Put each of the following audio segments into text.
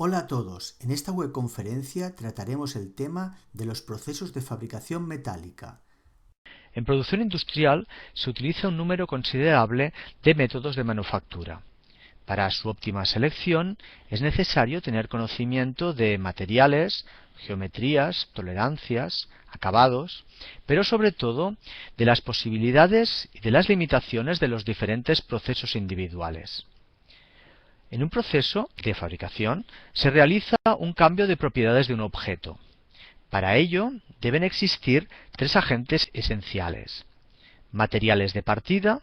Hola a todos, en esta webconferencia trataremos el tema de los procesos de fabricación metálica. En producción industrial se utiliza un número considerable de métodos de manufactura. Para su óptima selección es necesario tener conocimiento de materiales, geometrías, tolerancias, acabados, pero sobre todo de las posibilidades y de las limitaciones de los diferentes procesos individuales. En un proceso de fabricación se realiza un cambio de propiedades de un objeto. Para ello deben existir tres agentes esenciales: materiales de partida,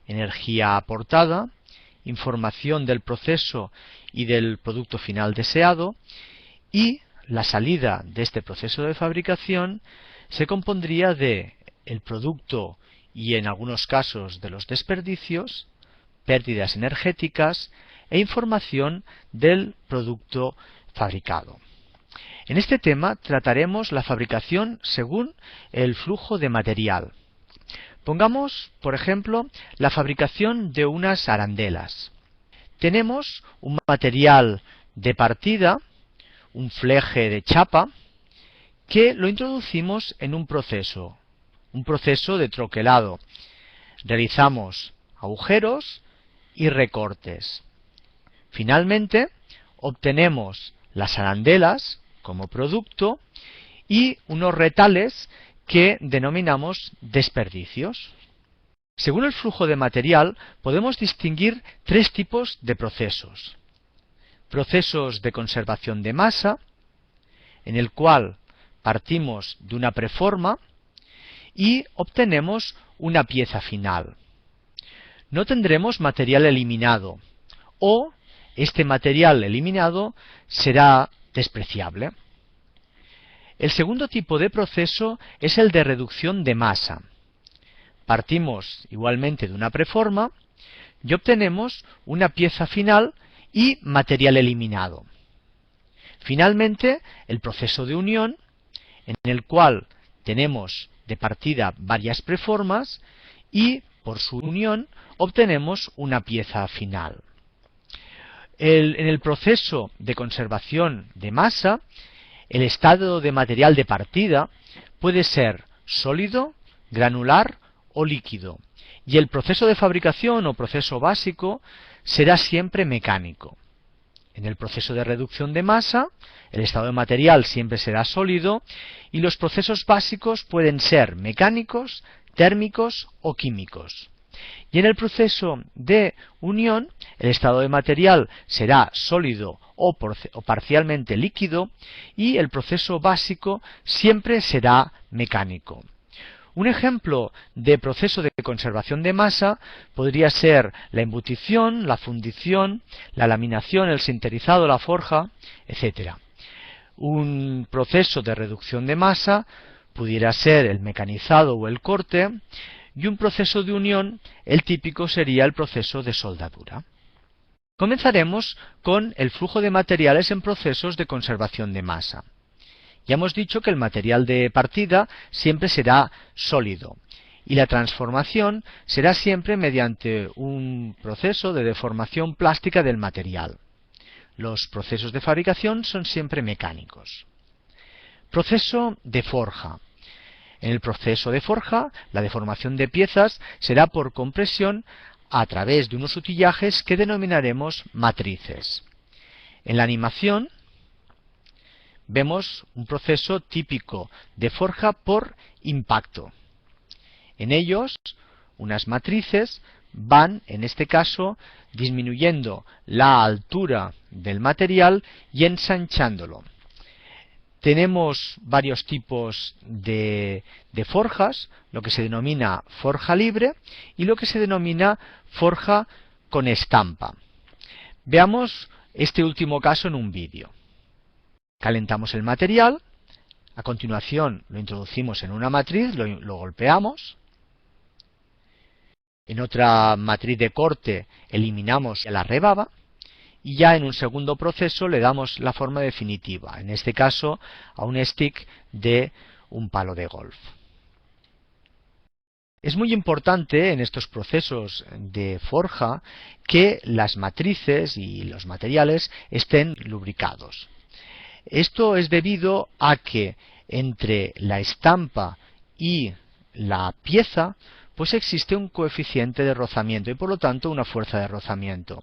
energía aportada, información del proceso y del producto final deseado, y la salida de este proceso de fabricación se compondría de el producto y en algunos casos de los desperdicios, pérdidas energéticas e información del producto fabricado. En este tema trataremos la fabricación según el flujo de material. Pongamos, por ejemplo, la fabricación de unas arandelas. Tenemos un material de partida, un fleje de chapa, que lo introducimos en un proceso de troquelado. Realizamos agujeros y recortes. Finalmente, obtenemos las arandelas como producto y unos retales que denominamos desperdicios. Según el flujo de material, podemos distinguir tres tipos de procesos. Procesos de conservación de masa, en el cual partimos de una preforma y obtenemos una pieza final. No tendremos material eliminado, o este material eliminado será despreciable. El segundo tipo de proceso es el de reducción de masa. Partimos igualmente de una preforma y obtenemos una pieza final y material eliminado. Finalmente, el proceso de unión, en el cual tenemos de partida varias preformas y por su unión obtenemos una pieza final. En el proceso de conservación de masa, el estado de material de partida puede ser sólido, granular o líquido, y el proceso de fabricación o proceso básico será siempre mecánico. En el proceso de reducción de masa, el estado de material siempre será sólido y los procesos básicos pueden ser mecánicos, térmicos o químicos. Y en el proceso de unión, el estado de material será sólido o parcialmente líquido y el proceso básico siempre será mecánico. Un ejemplo de proceso de conservación de masa podría ser la embutición, la fundición, la laminación, el sinterizado, la forja, etc. Un proceso de reducción de masa pudiera ser el mecanizado o el corte, y un proceso de unión, el típico sería el proceso de soldadura. Comenzaremos con el flujo de materiales en procesos de conservación de masa. Ya hemos dicho que el material de partida siempre será sólido y la transformación será siempre mediante un proceso de deformación plástica del material. Los procesos de fabricación son siempre mecánicos. Proceso de forja. En el proceso de forja, la deformación de piezas será por compresión a través de unos utillajes que denominaremos matrices. En la animación vemos un proceso típico de forja por impacto. En ellos, unas matrices van, en este caso, disminuyendo la altura del material y ensanchándolo. Tenemos varios tipos de forjas, lo que se denomina forja libre y lo que se denomina forja con estampa. Veamos este último caso en un vídeo. Calentamos el material, a continuación lo introducimos en una matriz, lo golpeamos. En otra matriz de corte eliminamos la rebaba. Y ya en un segundo proceso le damos la forma definitiva, en este caso a un stick de un palo de golf. Es muy importante en estos procesos de forja que las matrices y los materiales estén lubricados. Esto es debido a que entre la estampa y la pieza pues existe un coeficiente de rozamiento y por lo tanto una fuerza de rozamiento.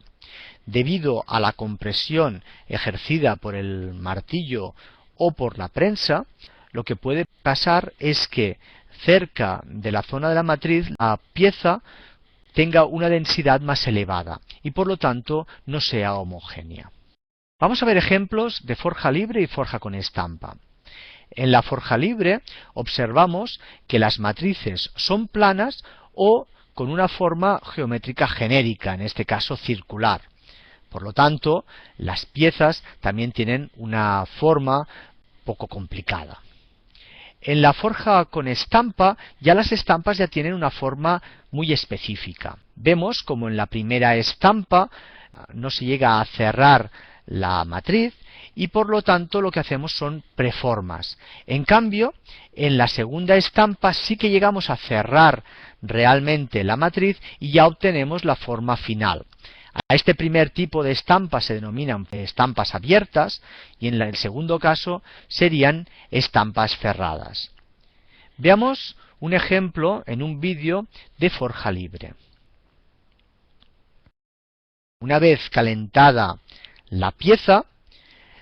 Debido a la compresión ejercida por el martillo o por la prensa, lo que puede pasar es que cerca de la zona de la matriz la pieza tenga una densidad más elevada y por lo tanto no sea homogénea. Vamos a ver ejemplos de forja libre y forja con estampa. En la forja libre observamos que las matrices son planas o con una forma geométrica genérica, en este caso circular. Por lo tanto, las piezas también tienen una forma poco complicada. En la forja con estampa, ya las estampas ya tienen una forma muy específica. Vemos como en la primera estampa no se llega a cerrar la matriz y por lo tanto lo que hacemos son preformas. En cambio, en la segunda estampa sí que llegamos a cerrar realmente la matriz y ya obtenemos la forma final. A este primer tipo de estampas se denominan estampas abiertas y en el segundo caso serían estampas cerradas. Veamos un ejemplo en un vídeo de forja libre. Una vez calentada la pieza,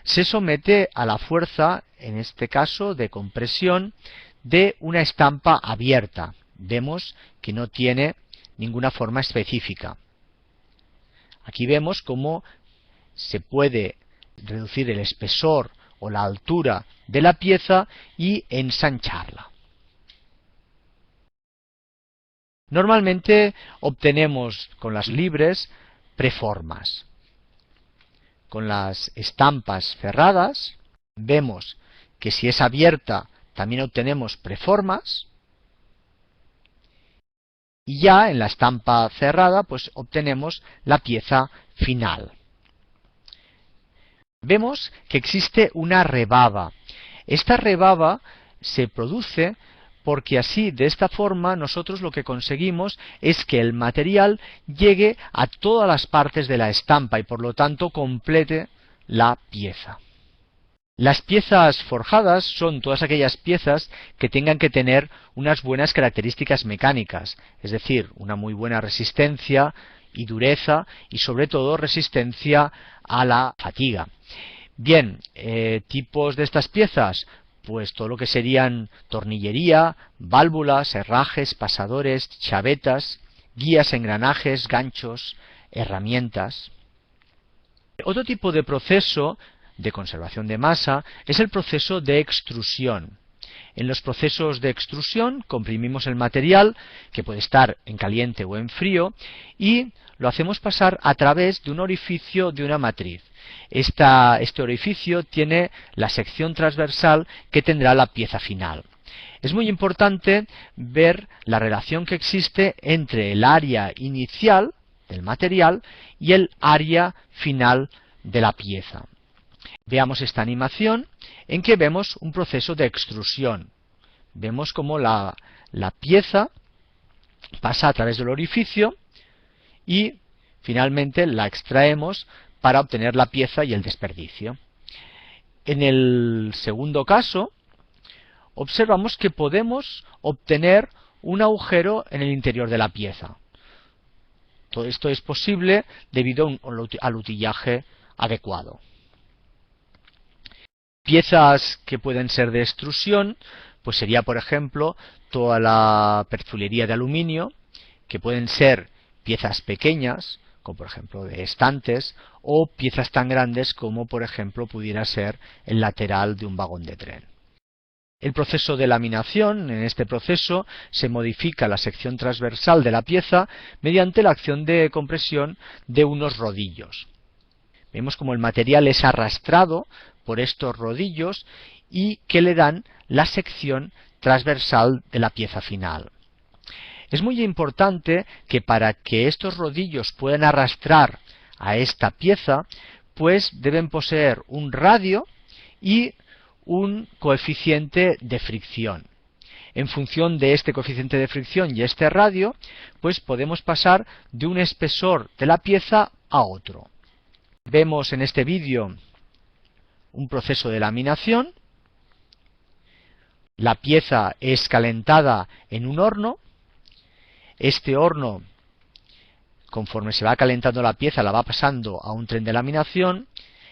se somete a la fuerza, en este caso de compresión, de una estampa abierta. Vemos que no tiene ninguna forma específica. Aquí vemos cómo se puede reducir el espesor o la altura de la pieza y ensancharla. Normalmente obtenemos con las libres preformas. Con las estampas cerradas vemos que si es abierta también obtenemos preformas y ya en la estampa cerrada pues obtenemos la pieza final. Vemos que existe una rebaba. Esta rebaba se produce porque así, de esta forma, nosotros lo que conseguimos es que el material llegue a todas las partes de la estampa y por lo tanto complete la pieza. Las piezas forjadas son todas aquellas piezas que tengan que tener unas buenas características mecánicas, es decir, una muy buena resistencia y dureza y sobre todo resistencia a la fatiga. Bien, tipos de estas piezas, pues todo lo que serían tornillería, válvulas, herrajes, pasadores, chavetas, guías, engranajes, ganchos, herramientas. Otro tipo de proceso de conservación de masa es el proceso de extrusión. En los procesos de extrusión comprimimos el material, que puede estar en caliente o en frío, y lo hacemos pasar a través de un orificio de una matriz. Este orificio tiene la sección transversal que tendrá la pieza final. Es muy importante ver la relación que existe entre el área inicial del material y el área final de la pieza. Veamos esta animación en que vemos un proceso de extrusión. Vemos cómo la pieza pasa a través del orificio y finalmente la extraemos para obtener la pieza y el desperdicio. En el segundo caso, observamos que podemos obtener un agujero en el interior de la pieza. Todo esto es posible debido al utillaje adecuado. Piezas que pueden ser de extrusión, pues sería por ejemplo toda la perfulería de aluminio, que pueden ser piezas pequeñas, como por ejemplo de estantes, o piezas tan grandes como por ejemplo pudiera ser el lateral de un vagón de tren. El proceso de laminación, en este proceso se modifica la sección transversal de la pieza mediante la acción de compresión de unos rodillos. Vemos como el material es arrastrado por estos rodillos y que le dan la sección transversal de la pieza final. Es muy importante que para que estos rodillos puedan arrastrar a esta pieza, pues deben poseer un radio y un coeficiente de fricción. En función de este coeficiente de fricción y este radio, pues podemos pasar de un espesor de la pieza a otro. Vemos en este vídeo un proceso de laminación. La pieza es calentada en un horno. Este horno, conforme se va calentando la pieza, la va pasando a un tren de laminación.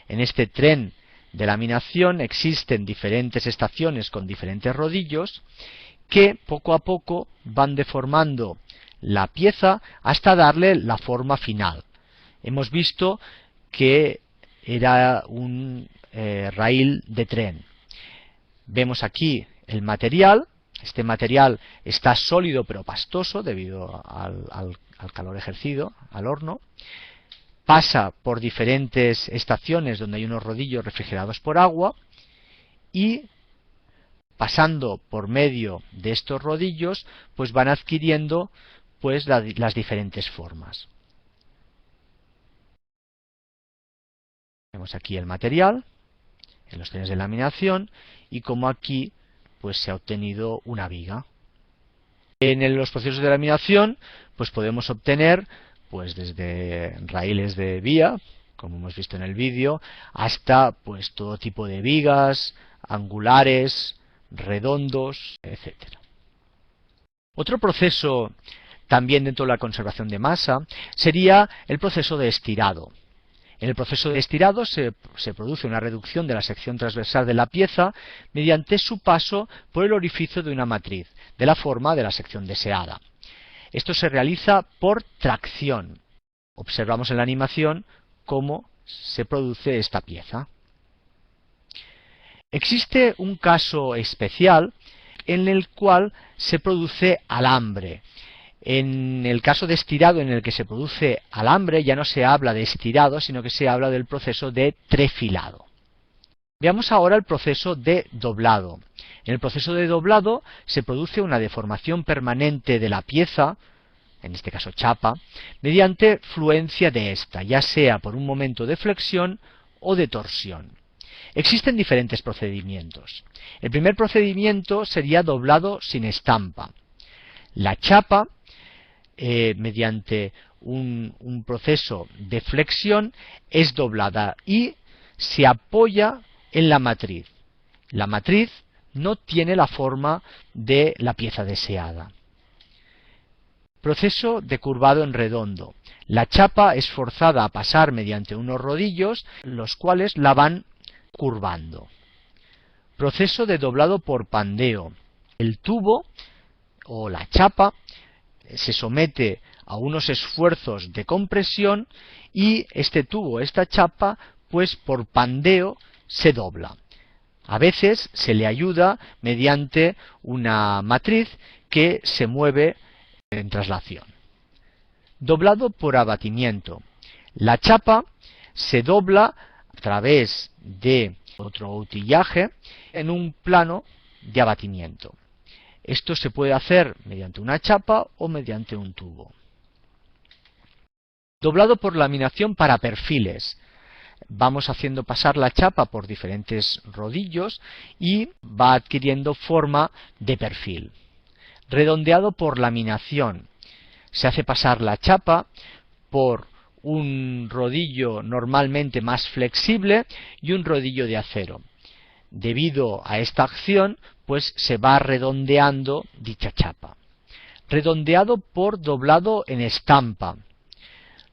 En este tren de laminación existen diferentes estaciones con diferentes rodillos que poco a poco van deformando la pieza hasta darle la forma final. Hemos visto que era un raíl de tren. Vemos aquí el material. Este material está sólido pero pastoso debido al calor ejercido al horno. Pasa por diferentes estaciones donde hay unos rodillos refrigerados por agua y pasando por medio de estos rodillos pues van adquiriendo pues las diferentes formas. Vemos aquí el material en los trenes de laminación y como aquí pues se ha obtenido una viga. En los procesos de laminación pues podemos obtener pues desde raíles de vía, como hemos visto en el vídeo, hasta pues todo tipo de vigas, angulares, redondos, etc. Otro proceso también dentro de la conservación de masa sería el proceso de estirado. En el proceso de estirado se produce una reducción de la sección transversal de la pieza mediante su paso por el orificio de una matriz, de la forma de la sección deseada. Esto se realiza por tracción. Observamos en la animación cómo se produce esta pieza. Existe un caso especial en el cual se produce alambre. En el caso de estirado en el que se produce alambre ya no se habla de estirado, sino que se habla del proceso de trefilado. Veamos ahora el proceso de doblado. En el proceso de doblado se produce una deformación permanente de la pieza, en este caso chapa, mediante fluencia de esta, ya sea por un momento de flexión o de torsión. Existen diferentes procedimientos. El primer procedimiento sería doblado sin estampa. La chapa, mediante un proceso de flexión, es doblada y se apoya en la matriz. La matriz no tiene la forma de la pieza deseada. Proceso de curvado en redondo. La chapa es forzada a pasar mediante unos rodillos, los cuales la van curvando. Proceso de doblado por pandeo. El tubo o la chapa se somete a unos esfuerzos de compresión y este tubo, esta chapa, pues por pandeo se dobla. A veces se le ayuda mediante una matriz que se mueve en traslación. Doblado por abatimiento. La chapa se dobla a través de otro utillaje en un plano de abatimiento. Esto se puede hacer mediante una chapa o mediante un tubo. Doblado por laminación para perfiles. Vamos haciendo pasar la chapa por diferentes rodillos y va adquiriendo forma de perfil. Redondeado por laminación. Se hace pasar la chapa por un rodillo normalmente más flexible y un rodillo de acero. Debido a esta acción, pues se va redondeando dicha chapa. Redondeado por doblado en estampa.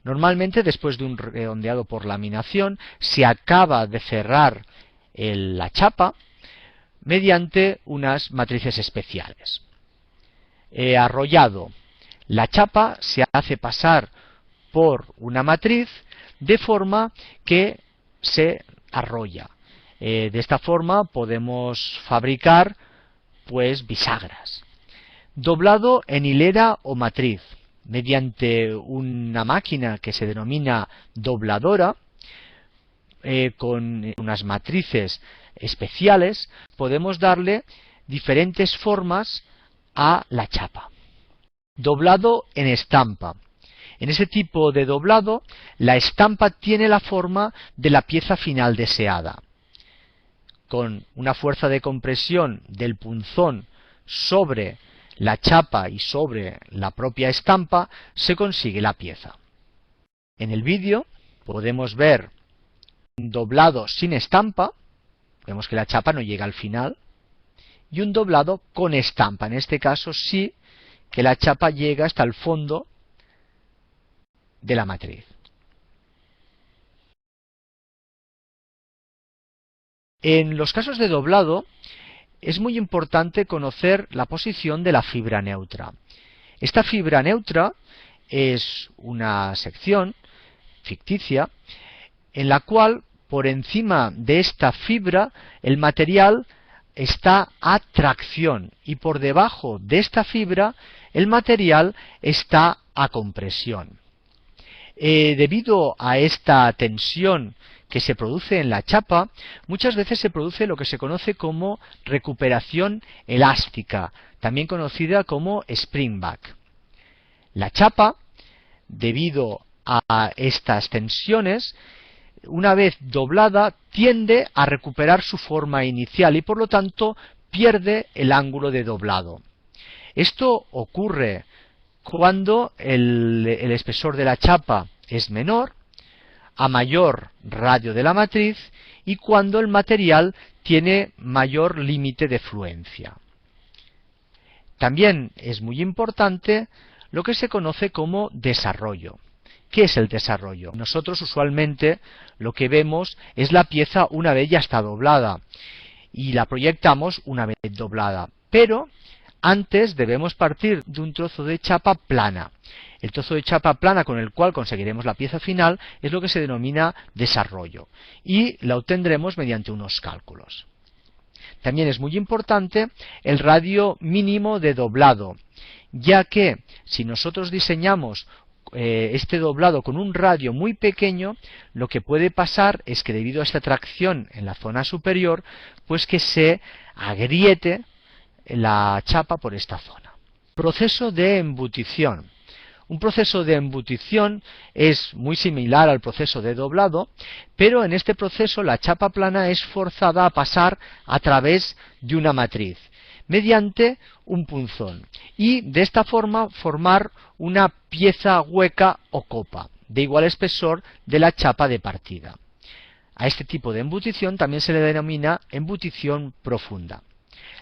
Normalmente, después de un redondeado por laminación, se acaba de cerrar la chapa mediante unas matrices especiales. Arrollado. La chapa se hace pasar por una matriz de forma que se arrolla. De esta forma podemos fabricar pues bisagras. Doblado en hilera o matriz. Mediante una máquina que se denomina dobladora, con unas matrices especiales, podemos darle diferentes formas a la chapa. Doblado en estampa. En ese tipo de doblado, la estampa tiene la forma de la pieza final deseada. Con una fuerza de compresión del punzón sobre la chapa y sobre la propia estampa se consigue la pieza. En el vídeo podemos ver un doblado sin estampa, vemos que la chapa no llega al final, y un doblado con estampa, en este caso sí que la chapa llega hasta el fondo de la matriz. En los casos de doblado es muy importante conocer la posición de la fibra neutra. Esta fibra neutra es una sección ficticia en la cual por encima de esta fibra el material está a tracción y por debajo de esta fibra el material está a compresión. Debido a esta tensión que se produce en la chapa, muchas veces se produce lo que se conoce como recuperación elástica, también conocida como springback. La chapa, debido a estas tensiones, una vez doblada, tiende a recuperar su forma inicial y por lo tanto pierde el ángulo de doblado. Esto ocurre cuando el espesor de la chapa es menor, a mayor radio de la matriz y cuando el material tiene mayor límite de fluencia. También es muy importante lo que se conoce como desarrollo. ¿Qué es el desarrollo? Nosotros usualmente lo que vemos es la pieza una vez ya está doblada y la proyectamos una vez doblada, pero antes debemos partir de un trozo de chapa plana. El trozo de chapa plana con el cual conseguiremos la pieza final es lo que se denomina desarrollo y la obtendremos mediante unos cálculos. También es muy importante el radio mínimo de doblado, ya que si nosotros diseñamos este doblado con un radio muy pequeño, lo que puede pasar es que debido a esta tracción en la zona superior, pues que se agriete la chapa por esta zona. Proceso de embutición. Un proceso de embutición es muy similar al proceso de doblado, pero en este proceso la chapa plana es forzada a pasar a través de una matriz, mediante un punzón, y de esta forma formar una pieza hueca o copa, de igual espesor de la chapa de partida. A este tipo de embutición también se le denomina embutición profunda.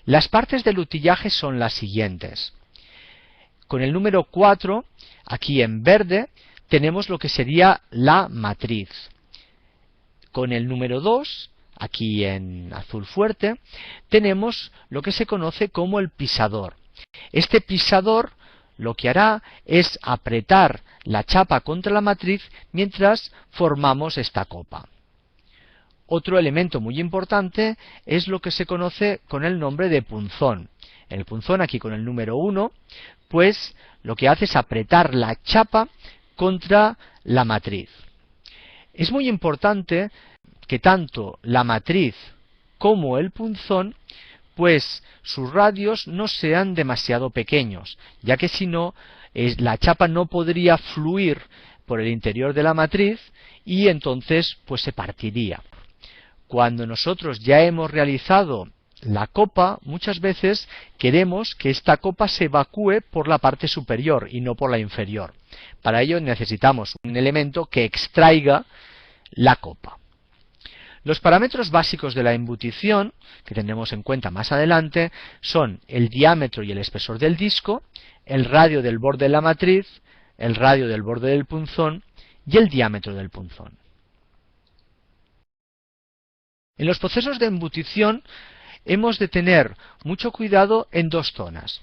Las partes del utillaje son las siguientes. Con el número 4, aquí en verde, tenemos lo que sería la matriz. Con el número 2, aquí en azul fuerte, tenemos lo que se conoce como el pisador. Este pisador lo que hará es apretar la chapa contra la matriz mientras formamos esta copa. Otro elemento muy importante es lo que se conoce con el nombre de punzón. El punzón, aquí con el número 1, pues lo que hace es apretar la chapa contra la matriz. Es muy importante que tanto la matriz como el punzón, pues sus radios no sean demasiado pequeños, ya que si no, la chapa no podría fluir por el interior de la matriz y entonces pues se partiría. Cuando nosotros ya hemos realizado la copa, muchas veces queremos que esta copa se evacúe por la parte superior y no por la inferior. Para ello necesitamos un elemento que extraiga la copa. Los parámetros básicos de la embutición, que tendremos en cuenta más adelante, son el diámetro y el espesor del disco, el radio del borde de la matriz, el radio del borde del punzón y el diámetro del punzón. En los procesos de embutición hemos de tener mucho cuidado en dos zonas.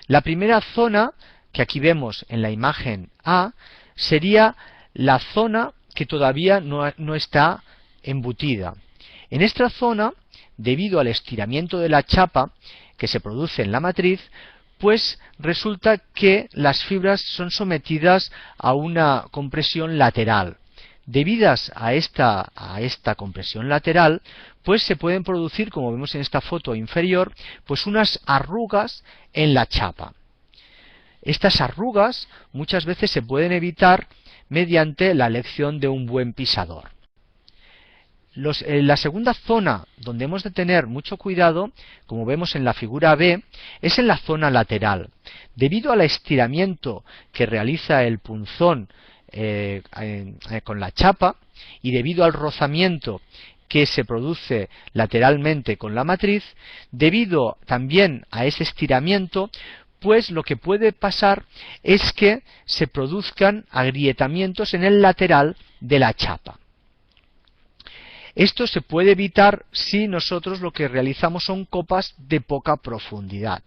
La primera zona, que aquí vemos en la imagen A, sería la zona que todavía no está embutida. En esta zona, debido al estiramiento de la chapa que se produce en la matriz, pues resulta que las fibras son sometidas a una compresión lateral. Debidas a esta compresión lateral, pues se pueden producir, como vemos en esta foto inferior, pues unas arrugas en la chapa. Estas arrugas muchas veces se pueden evitar mediante la elección de un buen pisador. La segunda zona donde hemos de tener mucho cuidado, como vemos en la figura B, es en la zona lateral. Debido al estiramiento que realiza el punzón con la chapa y debido al rozamiento que se produce lateralmente con la matriz, debido también a ese estiramiento, pues lo que puede pasar es que se produzcan agrietamientos en el lateral de la chapa. Esto se puede evitar si nosotros lo que realizamos son copas de poca profundidad.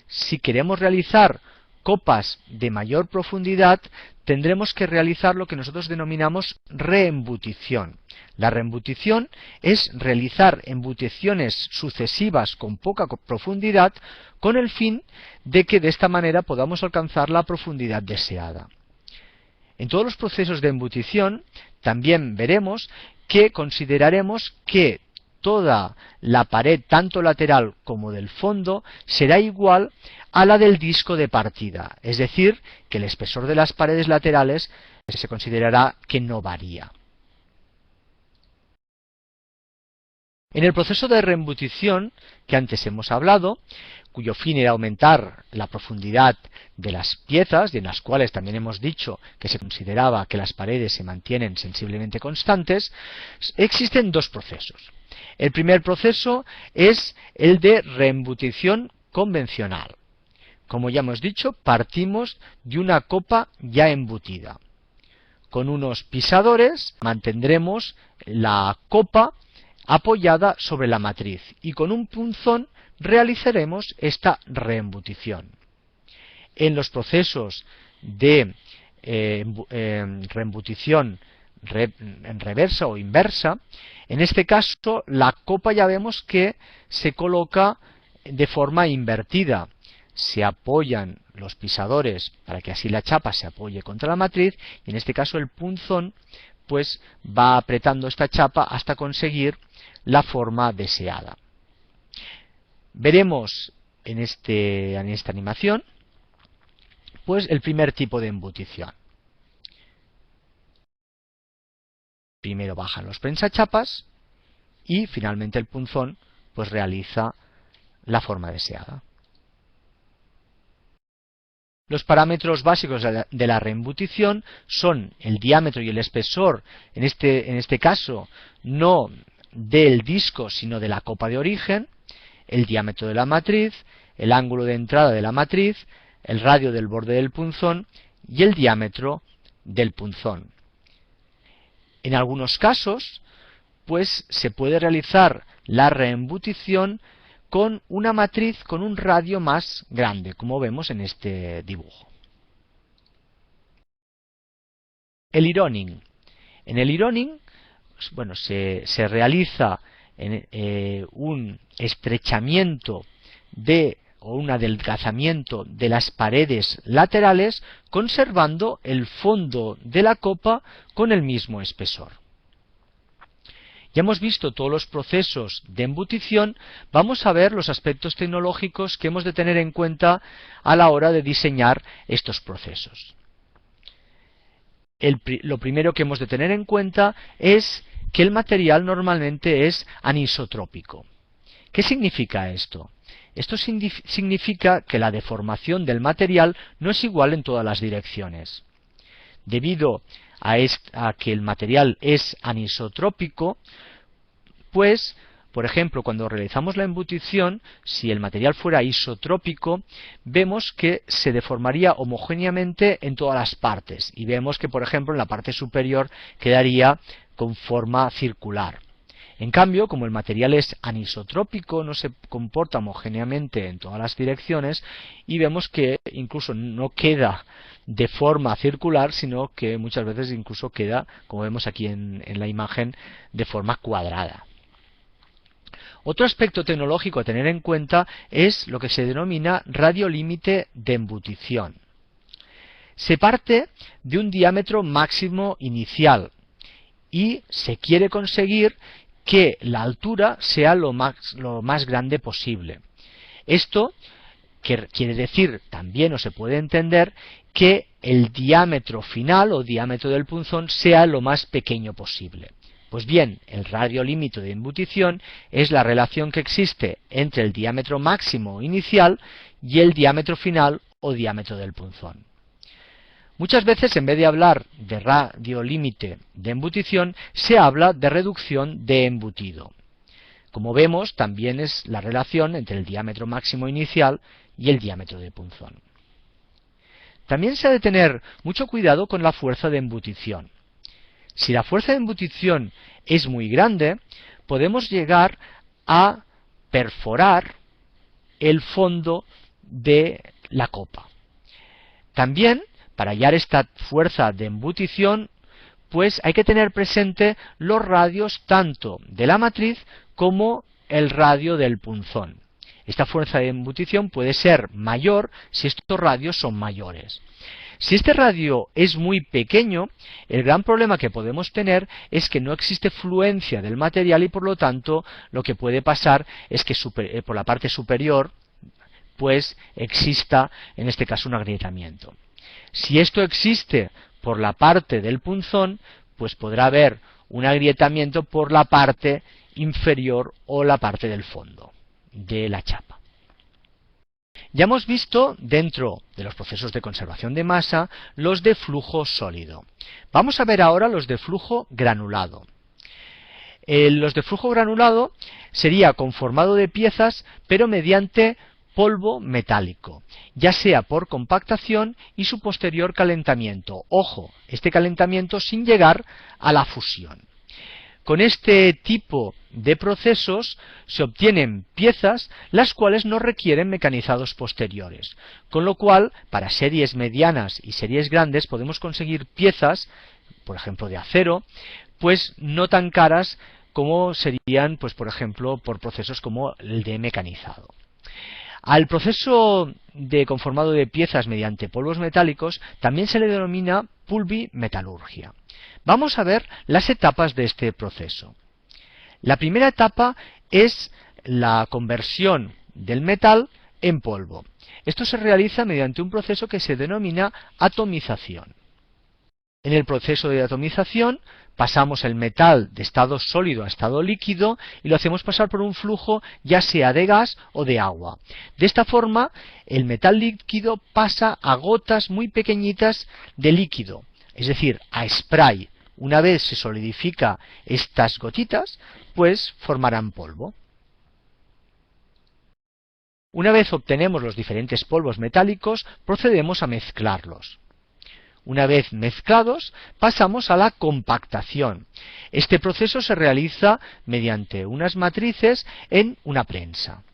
Si queremos realizar copas de mayor profundidad, tendremos que realizar lo que nosotros denominamos reembutición. La reembutición es realizar embuticiones sucesivas con poca profundidad con el fin de que de esta manera podamos alcanzar la profundidad deseada. En todos los procesos de embutición también veremos que consideraremos que toda la pared, tanto lateral como del fondo, será igual a la del disco de partida, es decir, que el espesor de las paredes laterales se considerará que no varía. En el proceso de reembutición que antes hemos hablado, cuyo fin era aumentar la profundidad de las piezas, y en las cuales también hemos dicho que se consideraba que las paredes se mantienen sensiblemente constantes, existen dos procesos. El primer proceso es el de reembutición convencional. Como ya hemos dicho, partimos de una copa ya embutida. Con unos pisadores mantendremos la copa apoyada sobre la matriz y con un punzón realizaremos esta reembutición. En los procesos de reembutición en reversa o inversa, en este caso la copa ya vemos que se coloca de forma invertida. Se apoyan los pisadores para que así la chapa se apoye contra la matriz y en este caso el punzón pues va apretando esta chapa hasta conseguir la forma deseada. Veremos en esta animación pues el primer tipo de embutición. Primero bajan los prensachapas y finalmente el punzón pues realiza la forma deseada. Los parámetros básicos de la reembutición son el diámetro y el espesor, en este caso no del disco sino de la copa de origen, el diámetro de la matriz, el ángulo de entrada de la matriz, el radio del borde del punzón y el diámetro del punzón. En algunos casos, pues se puede realizar la reembutición con una matriz con un radio más grande, como vemos en este dibujo. El ironing. En el ironing, bueno, se realiza un estrechamiento o un adelgazamiento de las paredes laterales, conservando el fondo de la copa con el mismo espesor. Ya hemos visto todos los procesos de embutición, vamos a ver los aspectos tecnológicos que hemos de tener en cuenta a la hora de diseñar estos procesos. Lo primero que hemos de tener en cuenta es que el material normalmente es anisotrópico. ¿Qué significa esto? Esto significa que la deformación del material no es igual en todas las direcciones. Debido a que el material es anisotrópico, pues, por ejemplo, cuando realizamos la embutición, si el material fuera isotrópico, vemos que se deformaría homogéneamente en todas las partes y vemos que, por ejemplo, en la parte superior quedaría con forma circular. En cambio, como el material es anisotrópico, no se comporta homogéneamente en todas las direcciones y vemos que incluso no queda de forma circular, sino que muchas veces incluso queda, como vemos aquí en la imagen, de forma cuadrada. Otro aspecto tecnológico a tener en cuenta es lo que se denomina radio límite de embutición. Se parte de un diámetro máximo inicial y se quiere conseguir que la altura sea lo más grande posible. Esto quiere decir también, o se puede entender, que el diámetro final o diámetro del punzón sea lo más pequeño posible. Pues bien, el radio límite de embutición es la relación que existe entre el diámetro máximo inicial y el diámetro final o diámetro del punzón. Muchas veces, en vez de hablar de radio límite de embutición, se habla de reducción de embutido. Como vemos, también es la relación entre el diámetro máximo inicial y el diámetro de punzón. También se ha de tener mucho cuidado con la fuerza de embutición. Si la fuerza de embutición es muy grande, podemos llegar a perforar el fondo de la copa. También, para hallar esta fuerza de embutición, pues hay que tener presente los radios tanto de la matriz como el radio del punzón. Esta fuerza de embutición puede ser mayor si estos radios son mayores. Si este radio es muy pequeño, el gran problema que podemos tener es que no existe fluencia del material y por lo tanto lo que puede pasar es que por la parte superior pues exista en este caso un agrietamiento. Si esto existe por la parte del punzón, pues podrá haber un agrietamiento por la parte inferior o la parte del fondo de la chapa. Ya hemos visto dentro de los procesos de conservación de masa los de flujo sólido. Vamos a ver ahora los de flujo granulado. Los de flujo granulado sería conformado de piezas pero mediante polvo metálico, ya sea por compactación y su posterior calentamiento. Ojo, este calentamiento sin llegar a la fusión. Con este tipo de procesos se obtienen piezas las cuales no requieren mecanizados posteriores, con lo cual para series medianas y series grandes podemos conseguir piezas, por ejemplo de acero, pues no tan caras como serían, pues por ejemplo, por procesos como el de mecanizado. Al proceso de conformado de piezas mediante polvos metálicos también se le denomina pulvimetalurgia. Vamos a ver las etapas de este proceso. La primera etapa es la conversión del metal en polvo. Esto se realiza mediante un proceso que se denomina atomización. En el proceso de atomización pasamos el metal de estado sólido a estado líquido y lo hacemos pasar por un flujo ya sea de gas o de agua. De esta forma el metal líquido pasa a gotas muy pequeñitas de líquido, es decir, a spray. Una vez se solidifica estas gotitas, pues formarán polvo. Una vez obtenemos los diferentes polvos metálicos, procedemos a mezclarlos. Una vez mezclados, pasamos a la compactación. Este proceso se realiza mediante unas matrices en una prensa.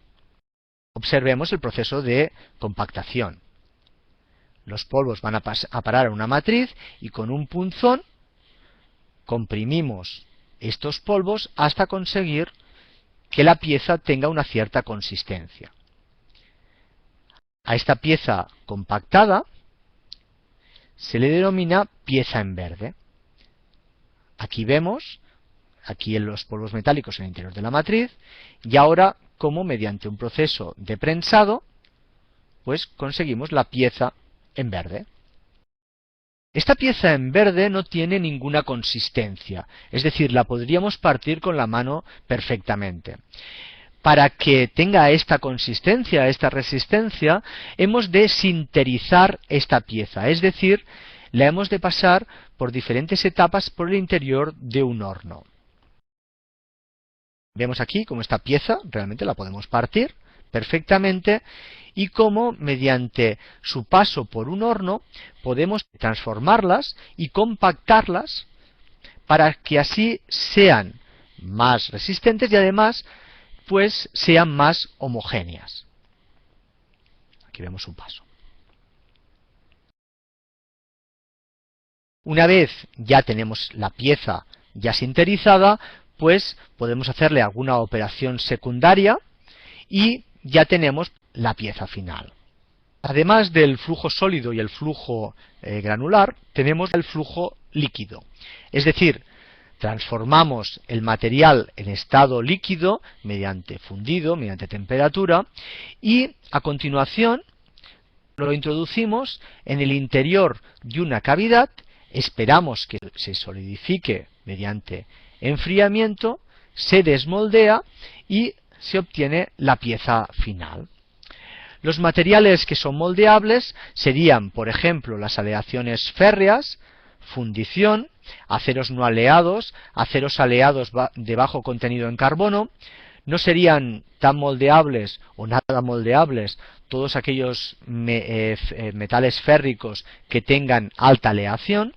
Observemos el proceso de compactación. Los polvos van a parar a una matriz y con un punzón comprimimos estos polvos hasta conseguir que la pieza tenga una cierta consistencia. A esta pieza compactada se le denomina pieza en verde. Aquí vemos, aquí en los polvos metálicos en el interior de la matriz, y ahora como mediante un proceso de prensado, pues conseguimos la pieza en verde. Esta pieza en verde no tiene ninguna consistencia, es decir, la podríamos partir con la mano perfectamente. Para que tenga esta consistencia, esta resistencia, hemos de sinterizar esta pieza, es decir, la hemos de pasar por diferentes etapas por el interior de un horno. Vemos aquí cómo esta pieza realmente la podemos partir perfectamente y cómo mediante su paso por un horno podemos transformarlas y compactarlas para que así sean más resistentes y además pues sean más homogéneas. Aquí vemos un paso. Una vez ya tenemos la pieza ya sinterizada, pues podemos hacerle alguna operación secundaria y ya tenemos la pieza final. Además del flujo sólido y el flujo granular, tenemos el flujo líquido. Es decir, transformamos el material en estado líquido mediante fundido, mediante temperatura, y a continuación lo introducimos en el interior de una cavidad esperamos que se solidifique mediante enfriamiento, se desmoldea y se obtiene la pieza final. Los materiales que son moldeables serían, por ejemplo, las aleaciones férreas, fundición, aceros no aleados, aceros aleados de bajo contenido en carbono. No serían tan moldeables o nada moldeables todos aquellos metales férricos que tengan alta aleación.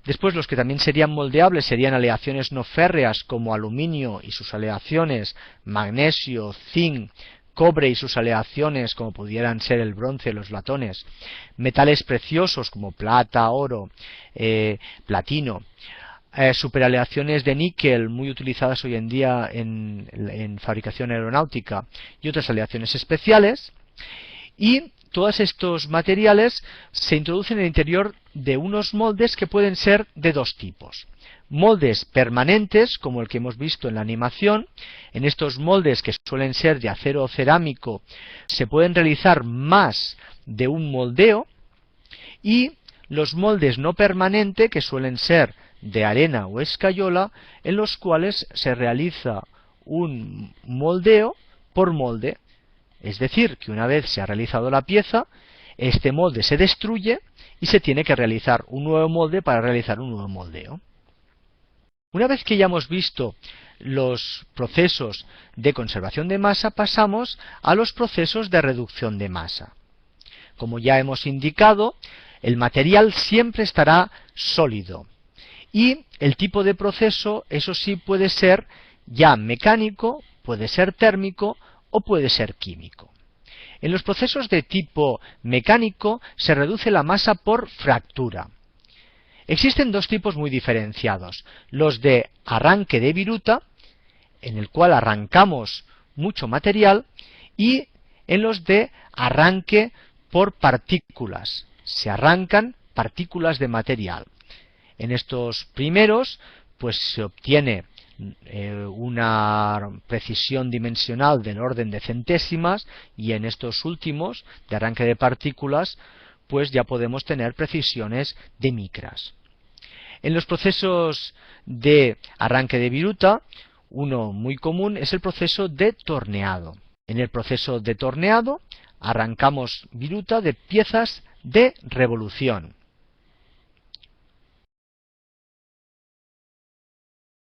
Después, los que también serían moldeables serían aleaciones no férreas como aluminio y sus aleaciones, magnesio, zinc, cobre y sus aleaciones como pudieran ser el bronce, los latones, metales preciosos como plata, oro, platino, superaleaciones de níquel muy utilizadas hoy en día en fabricación aeronáutica y otras aleaciones especiales. Y todos estos materiales se introducen en el interior de unos moldes que pueden ser de dos tipos. Moldes permanentes, como el que hemos visto en la animación. En estos moldes, que suelen ser de acero cerámico, se pueden realizar más de un moldeo. Y los moldes no permanentes, que suelen ser de arena o escayola, en los cuales se realiza un moldeo por molde. Es decir, que una vez se ha realizado la pieza, este molde se destruye y se tiene que realizar un nuevo molde para realizar un nuevo moldeo. Una vez que ya hemos visto los procesos de conservación de masa, pasamos a los procesos de reducción de masa. Como ya hemos indicado, el material siempre estará sólido. Y el tipo de proceso, eso sí, puede ser ya mecánico, puede ser térmico o puede ser químico. En los procesos de tipo mecánico se reduce la masa por fractura. Existen dos tipos muy diferenciados: los de arranque de viruta, en el cual arrancamos mucho material, y en los de arranque por partículas. Se arrancan partículas de material. En estos primeros, pues se obtiene una precisión dimensional del orden de centésimas, y en estos últimos, de arranque de partículas, pues ya podemos tener precisiones de micras. En los procesos de arranque de viruta, uno muy común es el proceso de torneado. En el proceso de torneado arrancamos viruta de piezas de revolución.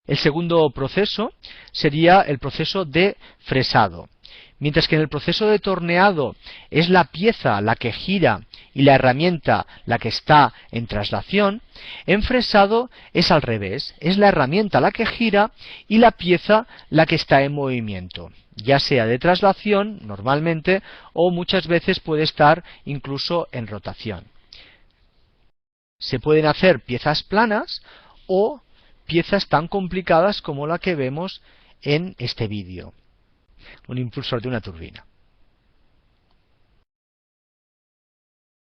El segundo proceso sería el proceso de fresado. Mientras que en el proceso de torneado es la pieza la que gira y la herramienta la que está en traslación, en fresado es al revés, es la herramienta la que gira y la pieza la que está en movimiento, ya sea de traslación normalmente, o muchas veces puede estar incluso en rotación. Se pueden hacer piezas planas o piezas tan complicadas como la que vemos en este vídeo, un impulsor de una turbina.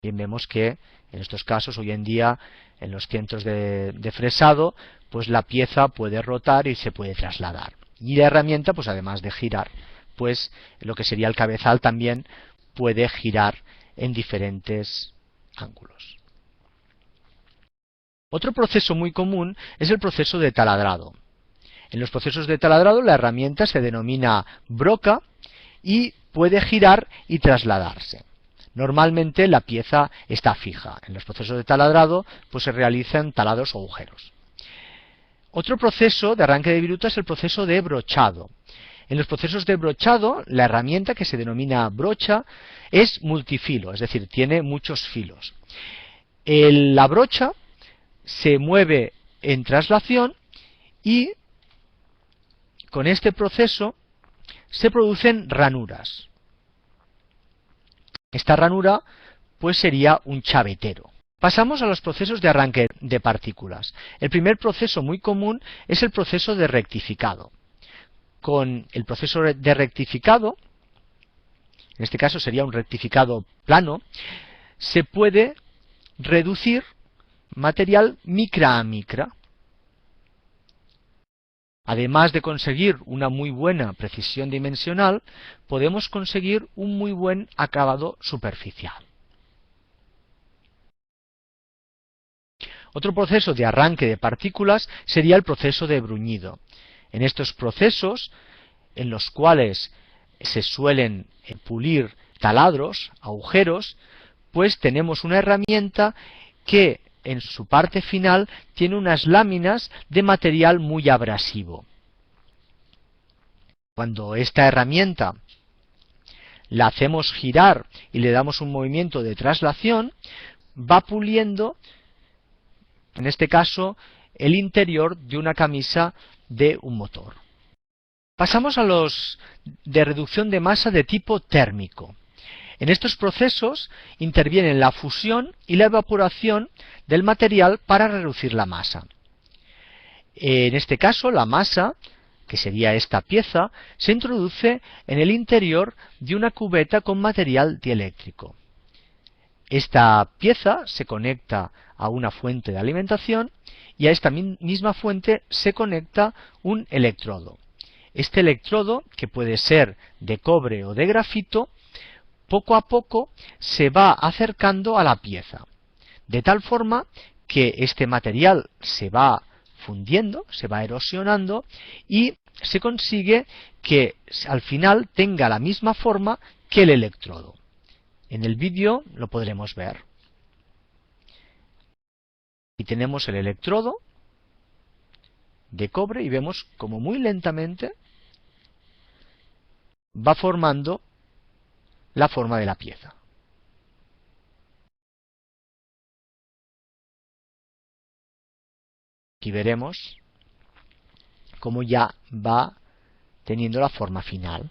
Bien, vemos que en estos casos hoy en día en los centros de fresado, pues la pieza puede rotar y se puede trasladar, y la herramienta, pues además de girar, pues lo que sería el cabezal también puede girar en diferentes ángulos. Otro proceso muy común es el proceso de taladrado. En los procesos de taladrado la herramienta se denomina broca y puede girar y trasladarse. Normalmente la pieza está fija. En los procesos de taladrado pues se realizan talados o agujeros. Otro proceso de arranque de viruta es el proceso de brochado. En los procesos de brochado la herramienta, que se denomina brocha, es multifilo, es decir, tiene muchos filos. La brocha se mueve en traslación y con este proceso se producen ranuras. Esta ranura pues sería un chavetero. Pasamos a los procesos de arranque de partículas. El primer proceso muy común es el proceso de rectificado. Con el proceso de rectificado, en este caso sería un rectificado plano, se puede reducir material micra a micra. Además de conseguir una muy buena precisión dimensional, podemos conseguir un muy buen acabado superficial. Otro proceso de arranque de partículas sería el proceso de bruñido. En estos procesos, en los cuales se suelen pulir taladros, agujeros, pues tenemos una herramienta que en su parte final tiene unas láminas de material muy abrasivo. Cuando esta herramienta la hacemos girar y le damos un movimiento de traslación, va puliendo, en este caso, el interior de una camisa de un motor. Pasamos a los de reducción de masa de tipo térmico. En estos procesos intervienen la fusión y la evaporación del material para reducir la masa. En este caso, la masa, que sería esta pieza, se introduce en el interior de una cubeta con material dieléctrico. Esta pieza se conecta a una fuente de alimentación y a esta misma fuente se conecta un electrodo. Este electrodo, que puede ser de cobre o de grafito, poco a poco se va acercando a la pieza, de tal forma que este material se va fundiendo, se va erosionando y se consigue que al final tenga la misma forma que el electrodo. En el vídeo lo podremos ver. Y tenemos el electrodo de cobre y vemos como muy lentamente va formando la forma de la pieza. Aquí veremos cómo ya va teniendo la forma final.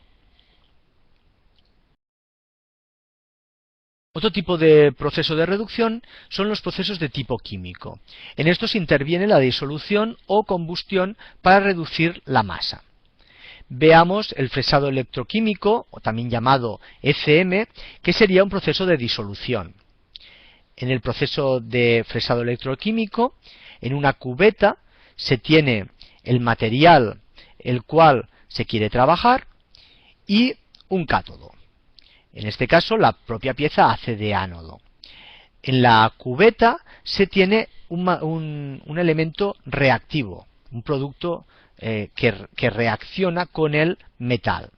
Otro tipo de proceso de reducción son los procesos de tipo químico. En estos interviene la disolución o combustión para reducir la masa. Veamos el fresado electroquímico, o también llamado ECM, que sería un proceso de disolución. En el proceso de fresado electroquímico, en una cubeta se tiene el material el cual se quiere trabajar y un cátodo. En este caso, la propia pieza hace de ánodo. En la cubeta se tiene un elemento reactivo, un producto que reacciona con el metal.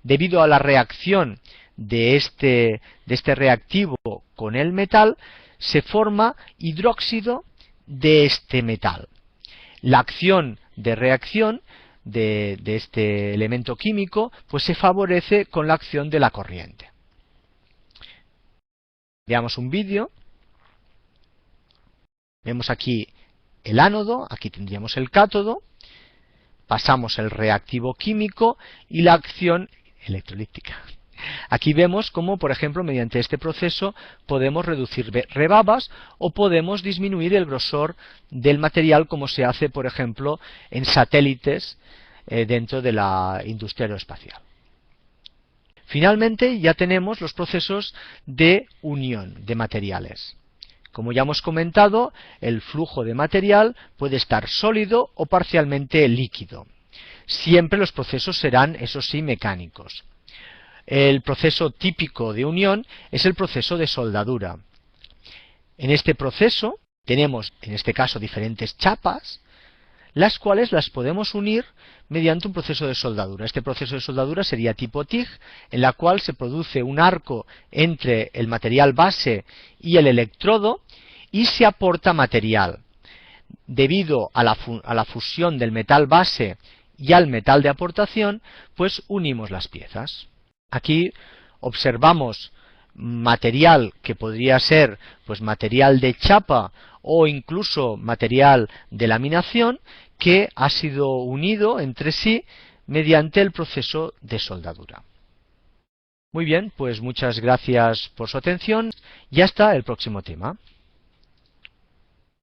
Debido a la reacción de este reactivo con el metal, se forma hidróxido de este metal. La acción de reacción de este elemento químico pues se favorece con la acción de la corriente. Veamos un vídeo. Vemos aquí el ánodo, aquí tendríamos el cátodo, pasamos el reactivo químico y la acción electrolítica. Aquí vemos cómo, por ejemplo, mediante este proceso podemos reducir rebabas o podemos disminuir el grosor del material, como se hace, por ejemplo, en satélites dentro de la industria aeroespacial. Finalmente, ya tenemos los procesos de unión de materiales. Como ya hemos comentado, el flujo de material puede estar sólido o parcialmente líquido. Siempre los procesos serán, eso sí, mecánicos. El proceso típico de unión es el proceso de soldadura. En este proceso tenemos, en este caso, diferentes chapas, las cuales las podemos unir mediante un proceso de soldadura. Este proceso de soldadura sería tipo TIG, en la cual se produce un arco entre el material base y el electrodo y se aporta material. Debido a la fusión del metal base y al metal de aportación, pues unimos las piezas. Aquí observamos material que podría ser pues material de chapa o incluso material de laminación que ha sido unido entre sí mediante el proceso de soldadura. Muy bien, pues muchas gracias por su atención y hasta el próximo tema.